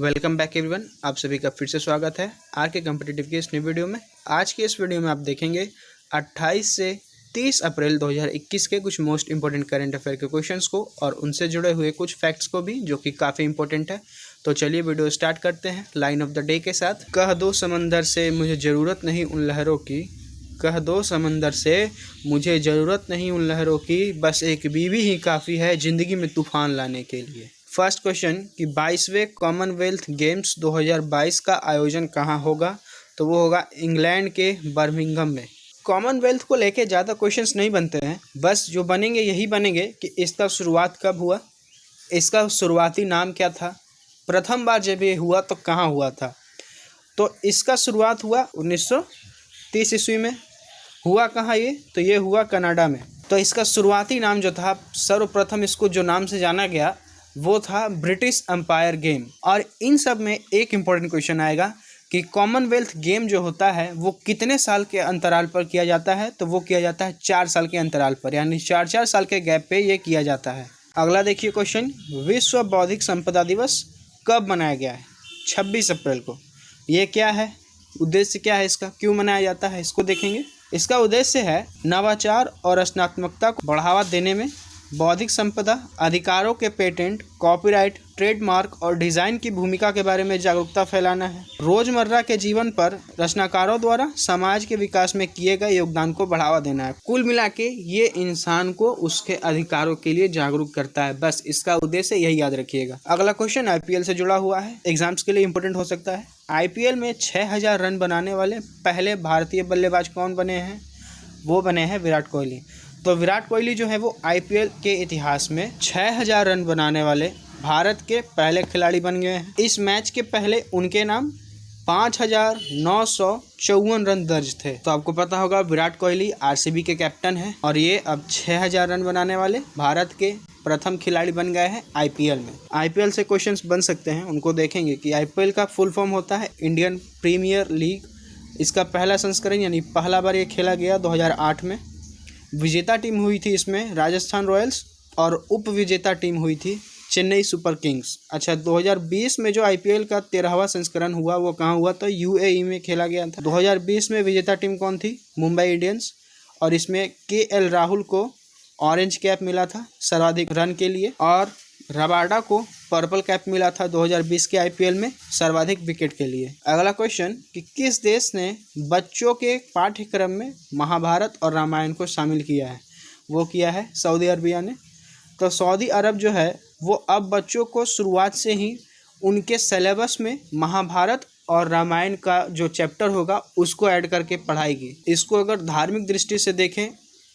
Welcome back everyone, आप सभी का फिर से स्वागत है आर के कॉम्पिटिटिव की इस नई वीडियो में। आज की इस वीडियो में आप देखेंगे 28 से 30 अप्रैल 2021 के कुछ मोस्ट इंपॉर्टेंट करंट अफेयर के क्वेश्चंस को और उनसे जुड़े हुए कुछ फैक्ट्स को भी, जो कि काफ़ी इंपॉर्टेंट है। तो चलिए वीडियो स्टार्ट करते हैं लाइन ऑफ द डे के साथ। कह दो समंदर से मुझे ज़रूरत नहीं उन लहरों की, कह दो समंदर से मुझे ज़रूरत नहीं उन लहरों की, बस एक बीवी ही काफ़ी है ज़िंदगी में तूफान लाने के लिए। फर्स्ट क्वेश्चन कि 22वें कॉमनवेल्थ गेम्स 2022 का आयोजन कहाँ होगा? तो वो होगा इंग्लैंड के बर्मिंघम में। कॉमनवेल्थ को लेके ज़्यादा क्वेश्चंस नहीं बनते हैं, बस जो बनेंगे यही बनेंगे कि इसका शुरुआत कब हुआ, इसका शुरुआती नाम क्या था, प्रथम बार जब ये हुआ तो कहाँ हुआ था। तो इसका शुरुआत हुआ 1930 ईस्वी में। हुआ कहाँ ये? तो ये हुआ कनाडा में। तो इसका शुरुआती नाम जो था, सर्वप्रथम इसको जो नाम से जाना गया वो था ब्रिटिश एम्पायर गेम। और इन सब में एक इम्पॉर्टेंट क्वेश्चन आएगा कि कॉमनवेल्थ गेम जो होता है वो कितने साल के अंतराल पर किया जाता है? तो वो किया जाता है 4 साल के अंतराल पर, यानी 4 साल के गैप पे ये किया जाता है। अगला देखिए क्वेश्चन, विश्व बौद्धिक संपदा दिवस कब मनाया गया है? 26 अप्रैल को। ये क्या है, उद्देश्य क्या है इसका, क्यों मनाया जाता है, इसको देखेंगे। इसका उद्देश्य है नवाचार और रचनात्मकता को बढ़ावा देने में बौद्धिक संपदा अधिकारों के पेटेंट, कॉपीराइट, ट्रेडमार्क और डिज़ाइन की भूमिका के बारे में जागरूकता फैलाना है। रोजमर्रा के जीवन पर रचनाकारों द्वारा समाज के विकास में किए गए योगदान को बढ़ावा देना है। कुल मिला के ये इंसान को उसके अधिकारों के लिए जागरूक करता है। बस इसका उद्देश्य यही याद रखिएगा। अगला क्वेश्चन आईपीएल से जुड़ा हुआ है, एग्जाम्स के लिए इंपॉर्टेंट हो सकता है। आईपीएल में 6000 रन बनाने वाले पहले भारतीय बल्लेबाज कौन बने हैं? वो बने हैं विराट कोहली। तो विराट कोहली जो है वो आईपीएल के इतिहास में 6000 रन बनाने वाले भारत के पहले खिलाड़ी बन गए हैं। इस मैच के पहले उनके नाम 5954 रन दर्ज थे। तो आपको पता होगा विराट कोहली आरसीबी के कैप्टन हैं और ये अब 6000 रन बनाने वाले भारत के प्रथम खिलाड़ी बन गए हैं आईपीएल में। आईपीएल से क्वेश्चंस बन सकते हैं, उनको देखेंगे कि आईपीएल का फुल फॉर्म होता है इंडियन प्रीमियर लीग। इसका पहला संस्करण यानी पहला बार ये खेला गया 2008 में। विजेता टीम हुई थी इसमें राजस्थान रॉयल्स और उप विजेता टीम हुई थी चेन्नई सुपर किंग्स। अच्छा, 2020 में जो आईपीएल का 13वां संस्करण हुआ वो कहाँ हुआ? तो यूएई में खेला गया था। 2020 में विजेता टीम कौन थी? मुंबई इंडियंस। और इसमें केएल राहुल को ऑरेंज कैप मिला था सर्वाधिक रन के लिए, और रबाडा को पर्पल कैप मिला था 2020 के आईपीएल में सर्वाधिक विकेट के लिए। अगला क्वेश्चन कि किस देश ने बच्चों के पाठ्यक्रम में महाभारत और रामायण को शामिल किया है? वो किया है सऊदी अरबिया ने। तो सऊदी अरब जो है वो अब बच्चों को शुरुआत से ही उनके सिलेबस में महाभारत और रामायण का जो चैप्टर होगा उसको ऐड करके पढ़ाएगी। इसको अगर धार्मिक दृष्टि से देखें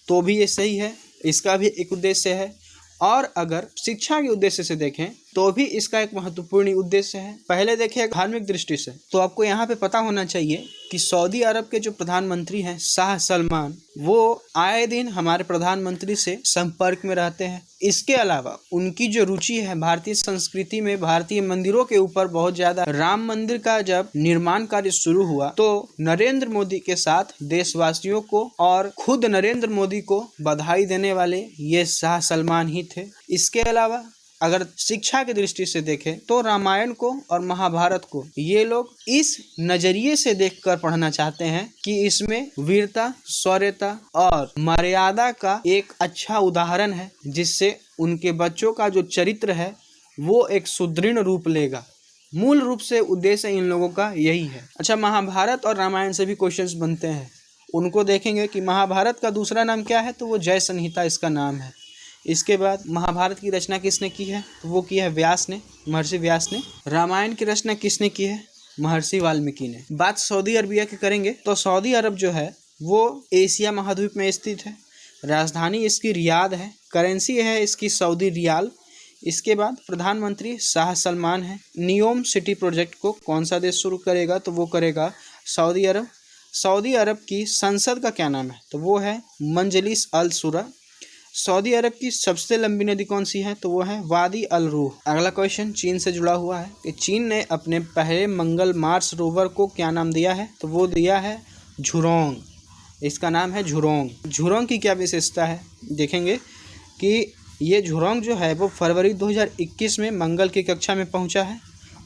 तो भी ये सही है, इसका भी एक उद्देश्य है, और अगर शिक्षा के उद्देश्य से देखें तो भी इसका एक महत्वपूर्ण उद्देश्य है। पहले देखें धार्मिक दृष्टि से, तो आपको यहाँ पे पता होना चाहिए कि सऊदी अरब के जो प्रधानमंत्री हैं शाह सलमान, वो आए दिन हमारे प्रधानमंत्री से संपर्क में रहते हैं। इसके अलावा उनकी जो रुचि है भारतीय संस्कृति में, भारतीय मंदिरों के ऊपर बहुत ज्यादा। राम मंदिर का जब निर्माण कार्य शुरू हुआ तो नरेंद्र मोदी के साथ देशवासियों को और खुद नरेंद्र मोदी को बधाई देने वाले ये शाह सलमान ही थे। इसके अलावा अगर शिक्षा की दृष्टि से देखें तो रामायण को और महाभारत को ये लोग इस नजरिए से देखकर पढ़ना चाहते हैं कि इसमें वीरता, शौर्यता और मर्यादा का एक अच्छा उदाहरण है, जिससे उनके बच्चों का जो चरित्र है वो एक सुदृढ़ रूप लेगा। मूल रूप से उद्देश्य इन लोगों का यही है। अच्छा, महाभारत और रामायण से भी क्वेश्चंस बनते हैं, उनको देखेंगे कि महाभारत का दूसरा नाम क्या है? तो वो जय संहिता इसका नाम है। इसके बाद महाभारत की रचना किसने की है? तो वो की है व्यास ने, महर्षि व्यास ने। रामायण की रचना किसने की है? महर्षि वाल्मीकि ने। बात सऊदी अरबिया की करेंगे तो सऊदी अरब जो है वो एशिया महाद्वीप में स्थित है। राजधानी इसकी रियाद है, करेंसी है इसकी सऊदी रियाल। इसके बाद प्रधानमंत्री शाह सलमान है। नियोम सिटी प्रोजेक्ट को कौन सा देश शुरू करेगा? तो वो करेगा सऊदी अरब। सऊदी अरब की संसद का क्या नाम है? तो वो है मंजलिस अल शुरा। सऊदी अरब की सबसे लंबी नदी कौन सी है? तो वो है वादी अल रूह। अगला क्वेश्चन चीन से जुड़ा हुआ है कि चीन ने अपने पहले मंगल मार्स रोवर को क्या नाम दिया है? तो वो दिया है झुरोंग। इसका नाम है झुरोंग। झुरोंग की क्या विशेषता है? देखेंगे कि ये झुरोंग जो है वो फरवरी 2021 में मंगल की कक्षा में पहुंचा है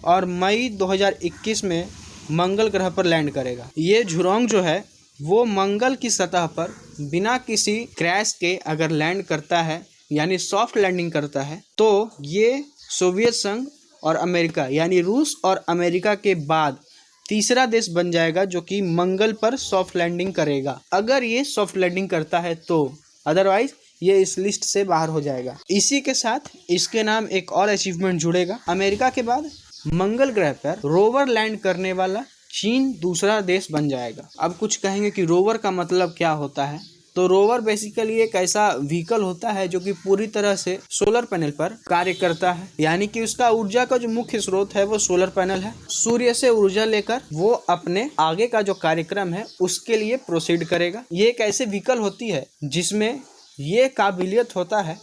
और मई 2021 में मंगल ग्रह पर लैंड करेगा। ये झुरोंग जो है वो मंगल की सतह पर बिना किसी क्रैश के अगर लैंड करता है, यानी सॉफ्ट लैंडिंग करता है, तो ये सोवियत संघ और अमेरिका यानी रूस और अमेरिका के बाद तीसरा देश बन जाएगा जो कि मंगल पर सॉफ्ट लैंडिंग करेगा, अगर ये सॉफ्ट लैंडिंग करता है तो। अदरवाइज ये इस लिस्ट से बाहर हो जाएगा। इसी के साथ इसके नाम एक और अचीवमेंट जुड़ेगा। अमेरिका के बाद मंगल ग्रह पर रोवर लैंड करने वाला चीन दूसरा देश बन जाएगा। अब कुछ कहेंगे कि रोवर का मतलब क्या होता है, तो रोवर बेसिकली एक ऐसा व्हीकल होता है जो कि पूरी तरह से सोलर पैनल पर कार्य करता है, यानी कि उसका ऊर्जा का जो मुख्य स्रोत है वो सोलर पैनल है। सूर्य से ऊर्जा लेकर वो अपने आगे का जो कार्यक्रम है उसके लिए प्रोसीड करेगा। ये एक ऐसे व्हीकल होती है जिसमें ये काबिलियत होता है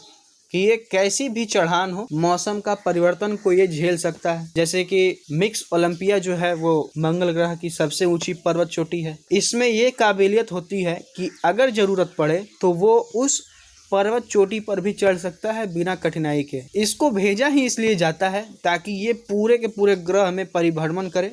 कि ये कैसी भी चढ़ान हो, मौसम का परिवर्तन को ये झेल सकता है। जैसे कि मिक्स ओलंपिया जो है वो मंगल ग्रह की सबसे ऊंची पर्वत चोटी है। इसमें ये काबिलियत होती है कि अगर जरूरत पड़े तो वो उस पर्वत चोटी पर भी चढ़ सकता है बिना कठिनाई के। इसको भेजा ही इसलिए जाता है ताकि ये पूरे के पूरे ग्रह में परिभ्रमण करे,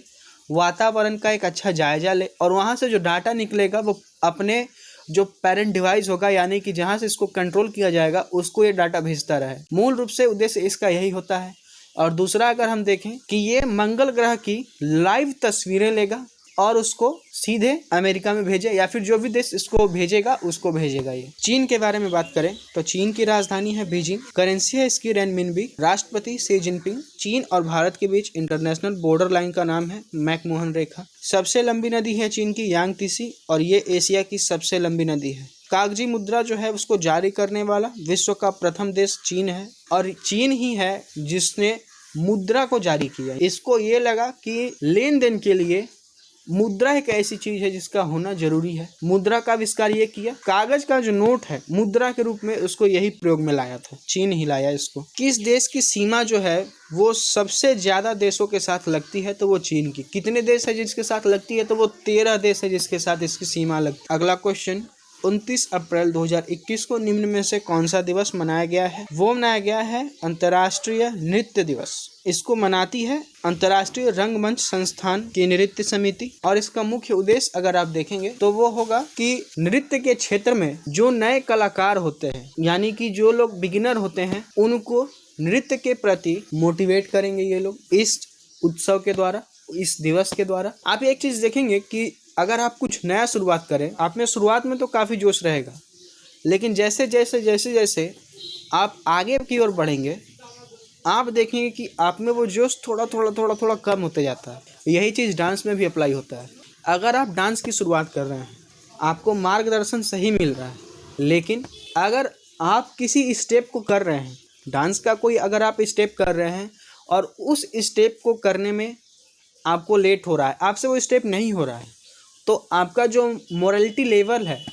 वातावरण का एक अच्छा जायजा ले और वहाँ से जो डाटा निकलेगा वो अपने जो पेरेंट डिवाइस होगा, यानी कि जहां से इसको कंट्रोल किया जाएगा, उसको ये डाटा भेजता रहे। मूल रूप से उद्देश्य इसका यही होता है। और दूसरा अगर हम देखें कि ये मंगल ग्रह की लाइव तस्वीरें लेगा और उसको सीधे अमेरिका में भेजे, या फिर जो भी देश इसको भेजेगा उसको भेजेगा। ये चीन के बारे में बात करें तो चीन की राजधानी है बीजिंग, करेंसी है इसकी रेनमिनबी, राष्ट्रपति शी जिनपिंग, चीन और भारत के बीच इंटरनेशनल बॉर्डर लाइन का नाम है मैकमोहन रेखा। सबसे लंबी नदी है चीन की यांगत्से और ये एशिया की सबसे लंबी नदी है। कागजी मुद्रा जो है उसको जारी करने वाला विश्व का प्रथम देश चीन है और चीन ही है जिसने मुद्रा को जारी किया। इसको ये लगा कि लेन देन के लिए मुद्रा एक ऐसी चीज है जिसका होना जरूरी है। मुद्रा का आविष्कार ये किया। कागज का जो नोट है मुद्रा के रूप में उसको यही प्रयोग में लाया था, चीन ही लाया इसको। किस देश की सीमा जो है वो सबसे ज्यादा देशों के साथ लगती है, तो वो चीन की। कितने देश है जिसके साथ लगती है, तो वो 13 देश है जिसके साथ इसकी सीमा लगती है। अगला क्वेश्चन, 29 अप्रैल 2021 को निम्न में से कौन सा दिवस मनाया गया है? वो मनाया गया है अंतर्राष्ट्रीय नृत्य दिवस। इसको मनाती है अंतर्राष्ट्रीय रंगमंच संस्थान की नृत्य समिति और इसका मुख्य उद्देश्य अगर आप देखेंगे तो वो होगा कि नृत्य के क्षेत्र में जो नए कलाकार होते हैं, यानी कि जो लोग बिगिनर होते हैं, उनको नृत्य के प्रति मोटिवेट करेंगे ये लोग इस उत्सव के द्वारा, इस दिवस के द्वारा। आप एक चीज देखेंगे कि अगर आप कुछ नया शुरुआत करें, आप में शुरुआत में तो काफ़ी जोश रहेगा, लेकिन जैसे जैसे जैसे जैसे आप आगे की ओर बढ़ेंगे आप देखेंगे कि आप में वो जोश थोड़ा कम होते जाता है। यही चीज़ डांस में भी अप्लाई होता है। अगर आप डांस की शुरुआत कर रहे हैं, आपको मार्गदर्शन सही मिल रहा है, लेकिन अगर आप किसी स्टेप को कर रहे हैं, डांस का कोई अगर आप स्टेप कर रहे हैं और उस स्टेप को करने में आपको लेट हो रहा है, आपसे वो स्टेप नहीं हो रहा है, तो आपका जो मोरालिटी लेवल है,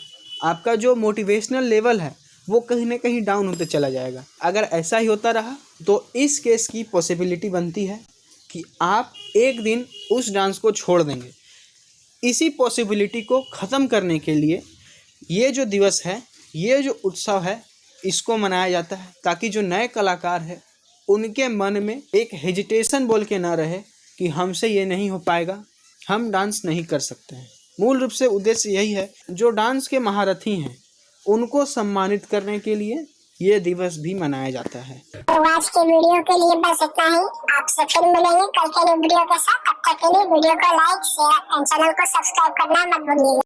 आपका जो मोटिवेशनल लेवल है, वो कहीं ना कहीं डाउन होते चला जाएगा। अगर ऐसा ही होता रहा तो इस केस की पॉसिबिलिटी बनती है कि आप एक दिन उस डांस को छोड़ देंगे। इसी पॉसिबिलिटी को ख़त्म करने के लिए ये जो दिवस है, ये जो उत्सव है, इसको मनाया जाता है ताकि जो नए कलाकार हैं उनके मन में एक हेजिटेशन बोल के ना रहे कि हमसे ये नहीं हो पाएगा, हम डांस नहीं कर सकते हैं। मूल रूप से उद्देश्य यही है। जो डांस के महारथी हैं उनको सम्मानित करने के लिए ये दिवस भी मनाया जाता है। तो आज के वीडियो के लिए बस इतना ही। आपसे फिर मिलेंगे कल के वीडियो के साथ। तब तक के लिए वीडियो को लाइक, शेयर एंड चैनल को सब्सक्राइब करना मत भूलिएगा।